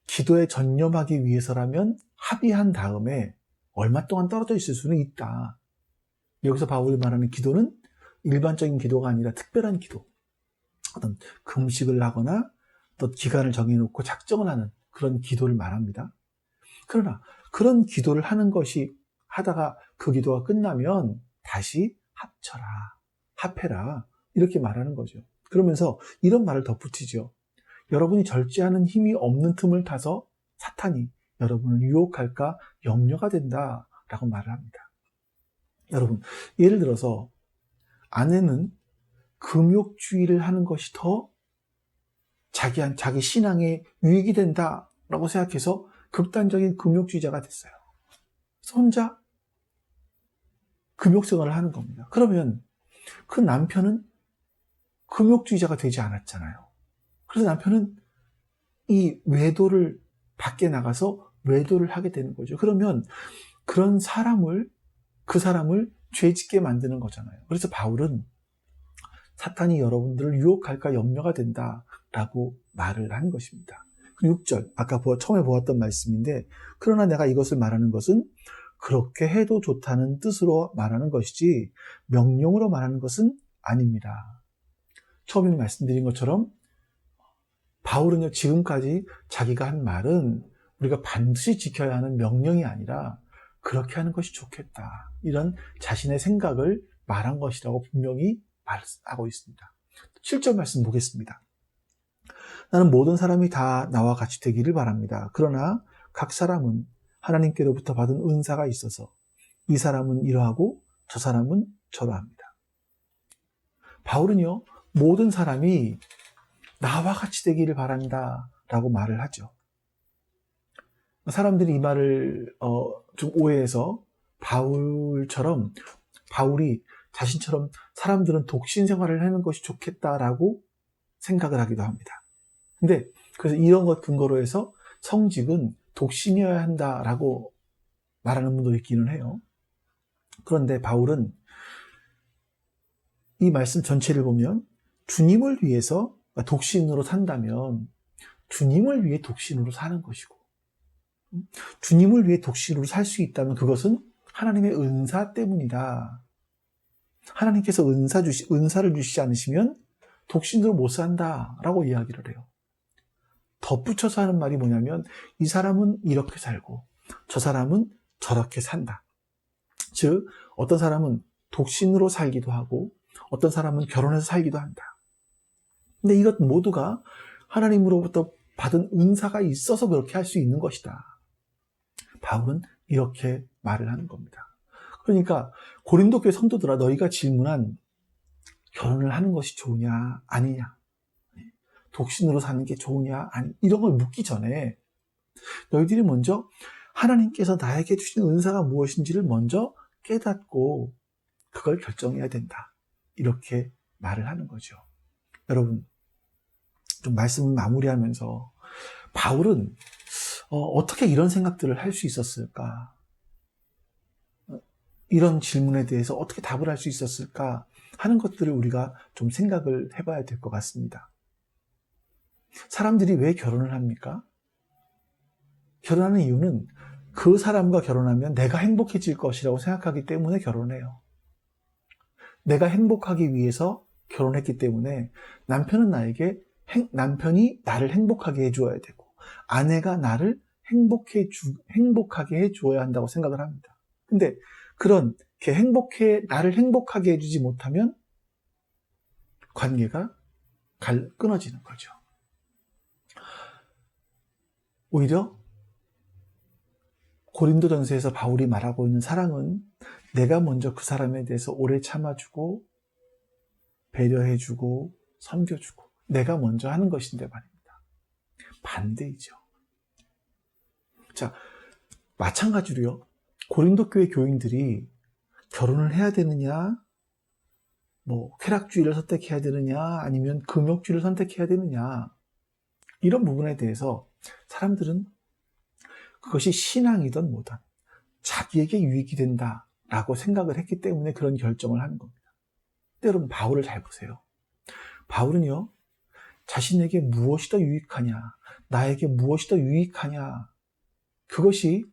기도에 전념하기 위해서라면 합의한 다음에 얼마 동안 떨어져 있을 수는 있다. 여기서 바울이 말하는 기도는 일반적인 기도가 아니라 특별한 기도. 어떤 금식을 하거나 또 기간을 정해놓고 작정을 하는 그런 기도를 말합니다. 그러나 그런 기도를 하다가 그 기도가 끝나면 다시 합해라. 이렇게 말하는 거죠. 그러면서 이런 말을 덧붙이죠. 여러분이 절제하는 힘이 없는 틈을 타서 사탄이 여러분을 유혹할까 염려가 된다라고 말을 합니다. 여러분, 예를 들어서 아내는 금욕주의를 하는 것이 더 자기 신앙에 유익이 된다라고 생각해서 극단적인 금욕주의자가 됐어요. 그래서 혼자 금욕생활을 하는 겁니다. 그러면 그 남편은 금욕주의자가 되지 않았잖아요. 그래서 남편은 이 외도를 밖에 나가서 외도를 하게 되는 거죠. 그러면 그 사람을 죄짓게 만드는 거잖아요. 그래서 바울은 사탄이 여러분들을 유혹할까 염려가 된다라고 말을 한 것입니다. 6절, 아까 처음에 보았던 말씀인데, 그러나 내가 이것을 말하는 것은 그렇게 해도 좋다는 뜻으로 말하는 것이지 명령으로 말하는 것은 아닙니다. 처음에 말씀드린 것처럼 바울은요, 지금까지 자기가 한 말은 우리가 반드시 지켜야 하는 명령이 아니라 그렇게 하는 것이 좋겠다. 이런 자신의 생각을 말한 것이라고 분명히 말하고 있습니다. 7절 말씀 보겠습니다. 나는 모든 사람이 다 나와 같이 되기를 바랍니다. 그러나 각 사람은 하나님께로부터 받은 은사가 있어서 이 사람은 이러하고 저 사람은 저러합니다. 바울은요, 모든 사람이 나와 같이 되기를 바란다 라고 말을 하죠. 사람들이 이 말을 좀 오해해서 바울이 자신처럼 사람들은 독신 생활을 하는 것이 좋겠다라고 생각을 하기도 합니다. 근데 그래서 이런 것 근거로 해서 성직은 독신이어야 한다라고 말하는 분도 있기는 해요. 그런데 바울은 이 말씀 전체를 보면 주님을 위해서 독신으로 산다면 주님을 위해 독신으로 사는 것이고, 주님을 위해 독신으로 살 수 있다면 그것은 하나님의 은사 때문이다. 하나님께서 은사를 주시지 않으시면 독신으로 못 산다라고 이야기를 해요. 덧붙여서 하는 말이 뭐냐면 이 사람은 이렇게 살고 저 사람은 저렇게 산다. 즉 어떤 사람은 독신으로 살기도 하고 어떤 사람은 결혼해서 살기도 한다. 근데 이것 모두가 하나님으로부터 받은 은사가 있어서 그렇게 할 수 있는 것이다. 바울은 이렇게 말을 하는 겁니다. 그러니까 고린도 교회 성도들아, 너희가 질문한 결혼을 하는 것이 좋으냐 아니냐, 독신으로 사는 게 좋으냐 아니, 이런 걸 묻기 전에 너희들이 먼저 하나님께서 나에게 주신 은사가 무엇인지를 먼저 깨닫고 그걸 결정해야 된다. 이렇게 말을 하는 거죠. 여러분, 좀 말씀을 마무리하면서 바울은 어떻게 이런 생각들을 할 수 있었을까? 이런 질문에 대해서 어떻게 답을 할 수 있었을까 하는 것들을 우리가 좀 생각을 해봐야 될 것 같습니다. 사람들이 왜 결혼을 합니까? 결혼하는 이유는 그 사람과 결혼하면 내가 행복해질 것이라고 생각하기 때문에 결혼해요. 내가 행복하기 위해서 결혼했기 때문에 남편이 나를 행복하게 해줘야 되고 아내가 나를 행복하게 해줘야 한다고 생각을 합니다. 근데 나를 행복하게 해주지 못하면 관계가 끊어지는 거죠. 오히려 고린도전서에서 바울이 말하고 있는 사랑은 내가 먼저 그 사람에 대해서 오래 참아주고 배려해주고 섬겨주고 내가 먼저 하는 것인데 말입니다. 반대이죠. 자, 마찬가지로요. 고린도 교회 교인들이 결혼을 해야 되느냐, 쾌락주의를 선택해야 되느냐, 아니면 금욕주의를 선택해야 되느냐, 이런 부분에 대해서 사람들은 그것이 신앙이든 뭐든 자기에게 유익이 된다라고 생각을 했기 때문에 그런 결정을 하는 겁니다. 근데 여러분, 바울을 잘 보세요. 바울은요, 자신에게 무엇이 더 유익하냐, 나에게 무엇이 더 유익하냐, 그것이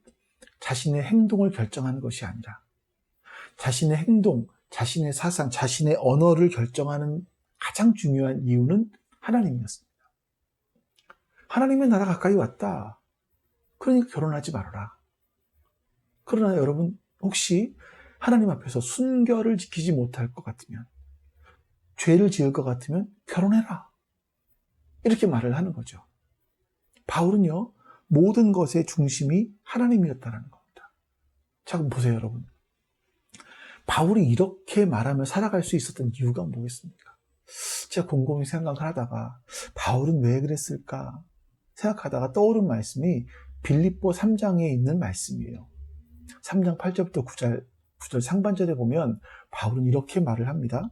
자신의 행동을 결정하는 것이 아니라 자신의 행동, 자신의 사상, 자신의 언어를 결정하는 가장 중요한 이유는 하나님이었습니다. 하나님의 나라 가까이 왔다. 그러니까 결혼하지 말아라. 그러나 여러분, 혹시 하나님 앞에서 순결을 지키지 못할 것 같으면, 죄를 지을 것 같으면 결혼해라. 이렇게 말을 하는 거죠. 바울은요, 모든 것의 중심이 하나님이었다는 겁니다. 자, 그럼 보세요, 여러분. 바울이 이렇게 말하며 살아갈 수 있었던 이유가 뭐겠습니까? 제가 곰곰이 생각을 하다가 바울은 왜 그랬을까 생각하다가 떠오른 말씀이 빌립보 3장에 있는 말씀이에요. 3장 8절부터 9절 상반절에 보면 바울은 이렇게 말을 합니다.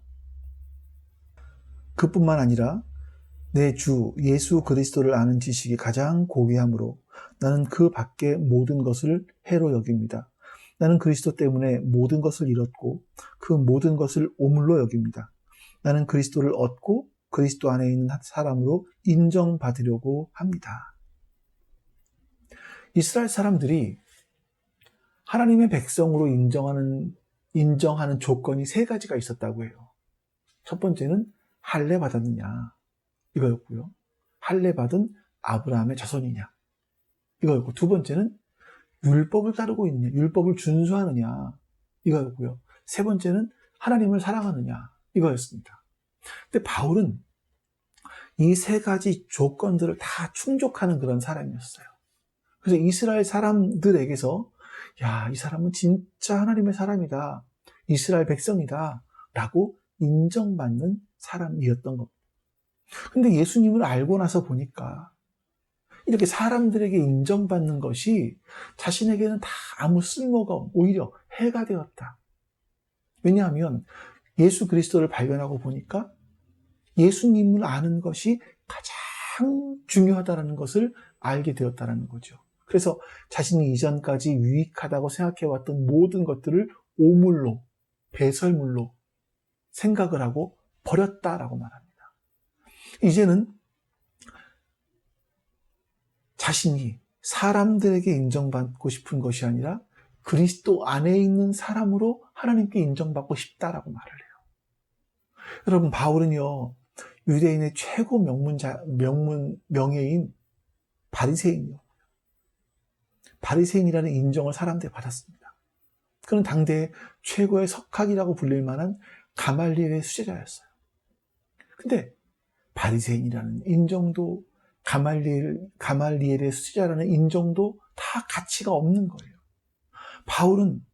그뿐만 아니라 내 주 예수 그리스도를 아는 지식이 가장 고귀함으로 나는 그 밖의 모든 것을 해로 여깁니다. 나는 그리스도 때문에 모든 것을 잃었고 그 모든 것을 오물로 여깁니다. 나는 그리스도를 얻고 그리스도 안에 있는 사람으로 인정받으려고 합니다. 이스라엘 사람들이 하나님의 백성으로 인정하는 조건이 세 가지가 있었다고 해요. 첫 번째는 할례 받았느냐, 이거였고요. 할례 받은 아브라함의 자손이냐, 이거였고, 두 번째는 율법을 따르고 있느냐, 율법을 준수하느냐, 이거였고요. 세 번째는 하나님을 사랑하느냐, 이거였습니다. 근데 바울은 이 세 가지 조건들을 다 충족하는 그런 사람이었어요. 그래서 이스라엘 사람들에게서 야, 이 사람은 진짜 하나님의 사람이다, 이스라엘 백성이다 라고 인정받는 사람이었던 겁니다. 근데 예수님을 알고 나서 보니까 이렇게 사람들에게 인정받는 것이 자신에게는 다 아무 쓸모가 없고 오히려 해가 되었다. 왜냐하면 예수 그리스도를 발견하고 보니까 예수님을 아는 것이 가장 중요하다는 것을 알게 되었다는 거죠. 그래서 자신이 이전까지 유익하다고 생각해왔던 모든 것들을 오물로, 배설물로 생각을 하고 버렸다라고 말합니다. 이제는 자신이 사람들에게 인정받고 싶은 것이 아니라 그리스도 안에 있는 사람으로 하나님께 인정받고 싶다라고 말을 해요. 여러분, 바울은요, 유대인의 최고 명예인 바리새인이요. 바리새인이라는 인정을 사람들이 받았습니다. 그는 당대의 최고의 석학이라고 불릴 만한 가말리엘의 수제자였어요. 근데 바리새인이라는 인정도, 가말리엘의 수제자라는 인정도 다 가치가 없는 거예요. 바울은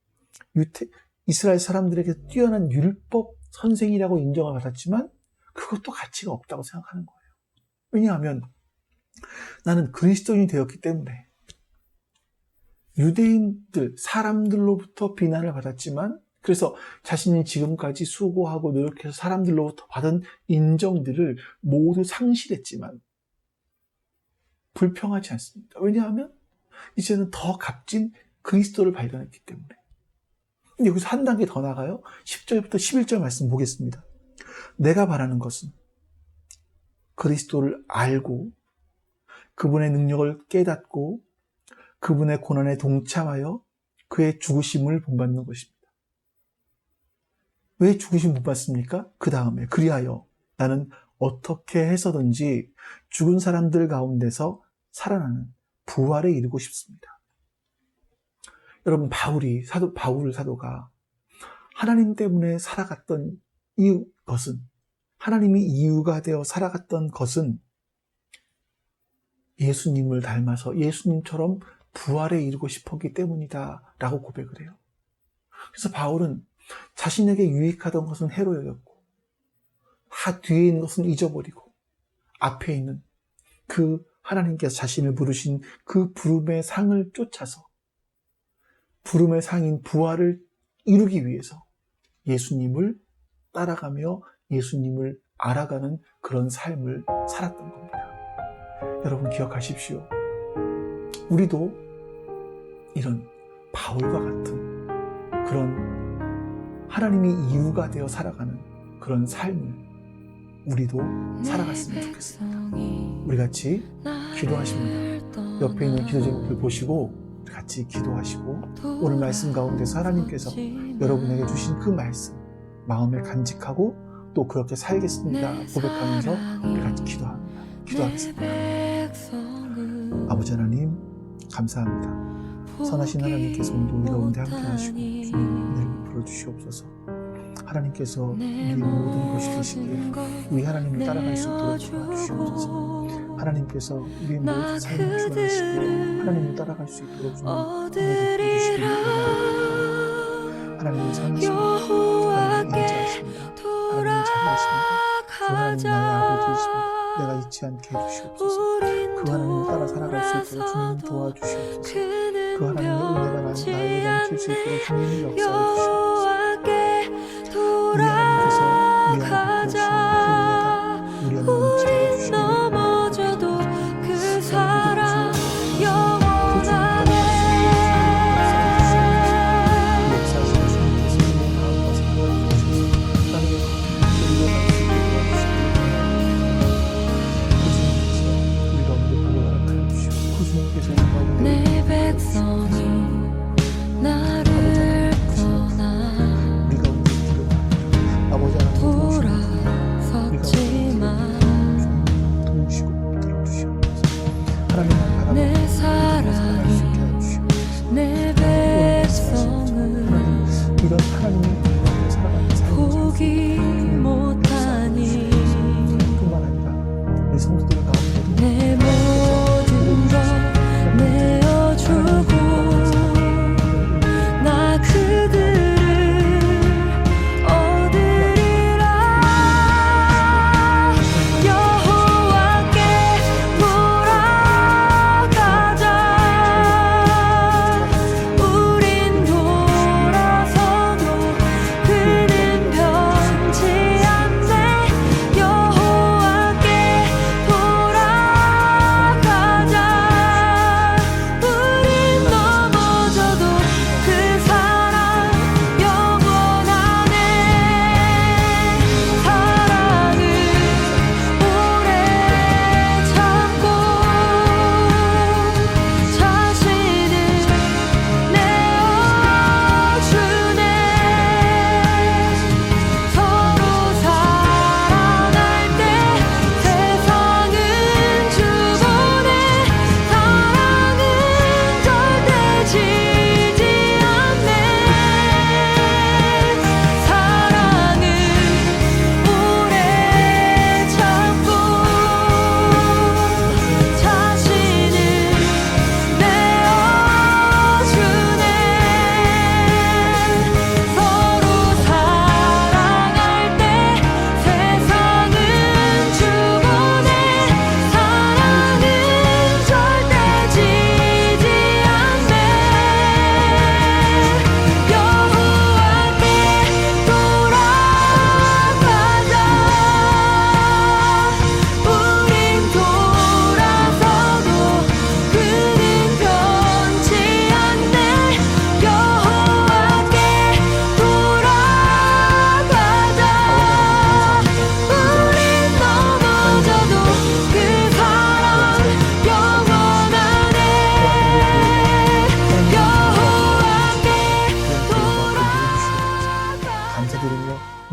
이스라엘 사람들에게 뛰어난 율법 선생이라고 인정을 받았지만 그것도 가치가 없다고 생각하는 거예요. 왜냐하면 나는 그리스도인이 되었기 때문에 유대인들, 사람들로부터 비난을 받았지만 그래서 자신이 지금까지 수고하고 노력해서 사람들로부터 받은 인정들을 모두 상실했지만 불평하지 않습니다. 왜냐하면 이제는 더 값진 그리스도를 발견했기 때문에. 여기서 한 단계 더 나가요. 10절부터 11절 말씀 보겠습니다. 내가 바라는 것은 그리스도를 알고 그분의 능력을 깨닫고 그분의 고난에 동참하여 그의 죽으심을 본받는 것입니다. 왜 죽으심 못 받습니까? 그 다음에 그리하여 나는 어떻게 해서든지 죽은 사람들 가운데서 살아나는 부활에 이르고 싶습니다. 여러분, 바울 사도가 하나님 때문에 살아갔던 것은, 하나님이 이유가 되어 살아갔던 것은 예수님을 닮아서 예수님처럼 부활에 이르고 싶었기 때문이다 라고 고백을 해요. 그래서 바울은 자신에게 유익하던 것은 해로 여겼고 뒤에 있는 것은 잊어버리고 앞에 있는 그 하나님께서 자신을 부르신 그 부름의 상을 쫓아서 부름의 상인 부활을 이루기 위해서 예수님을 따라가며 예수님을 알아가는 그런 삶을 살았던 겁니다. 여러분 기억하십시오. 우리도 이런 바울과 같은 그런 하나님이 이유가 되어 살아가는 그런 삶을 우리도 살아갔으면 좋겠습니다. 우리 같이 기도하십니다. 옆에 있는 기도 제목을 보시고 같이 기도하시고 오늘 말씀 가운데서 하나님께서 여러분에게 주신 그 말씀 마음에 간직하고 또 그렇게 살겠습니다 고백하면서 우리 같이 기도하겠습니다. 아버지 하나님 감사합니다. 선하신 하나님께서 오늘 우리 가운데 함께 하시고 주님 은혜를 풀어주시옵소서. 하나님께서 우리의 모든 것이 되시기에 우리 하나님을 따라갈 수 있도록 도와주시옵소서. 하나님께서 우리의 모든 삶을 주관하시기에 하나님을 따라갈 수 있도록 주님 은혜를 주시기를 원합니다. 하나님의 선하신 하나님을 인자하십니다. 하나님을 자비하십니다. 그 하나님 나의 아버지이십니다. 내가 잊지 않게 해주시옵소서. 그 하나님을 따라 살아갈 수 있도록 주님 도와주시옵소서. 그 하나님의 은혜가 나에게 넘칠 수 있도록 주님이 역사해 주시옵소서. 우리 하나님께서 우리 안에 부어주시는 그 은혜가 우리 안에 넘치게 해주시기를 넘어져도 그 사랑 영원하네. 역사하시는 주님께서 우리의 마음과 생각을 주셔서 땅에 일어날 수 있도록 도와주시기를 그 주님께서 우리가 오늘 보고 나를 주시고 그 주님께서 우리 가운데 내 백성이 나를 떠나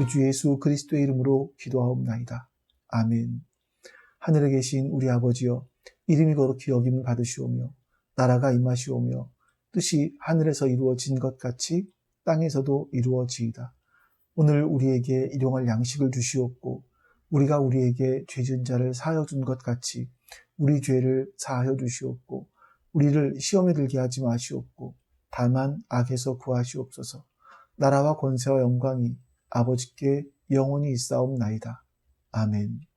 주 예수 그리스도의 이름으로 기도하옵나이다. 아멘. 하늘에 계신 우리 아버지여, 이름이 거룩히 여김을 받으시오며 나라가 임하시오며 뜻이 하늘에서 이루어진 것 같이 땅에서도 이루어지이다. 오늘 우리에게 일용할 양식을 주시옵고 우리가 우리에게 죄진 자를 사하여 준 것 같이 우리 죄를 사하여 주시옵고 우리를 시험에 들게 하지 마시옵고 다만 악에서 구하시옵소서. 나라와 권세와 영광이 아버지께 영원히 있사옵나이다. 아멘.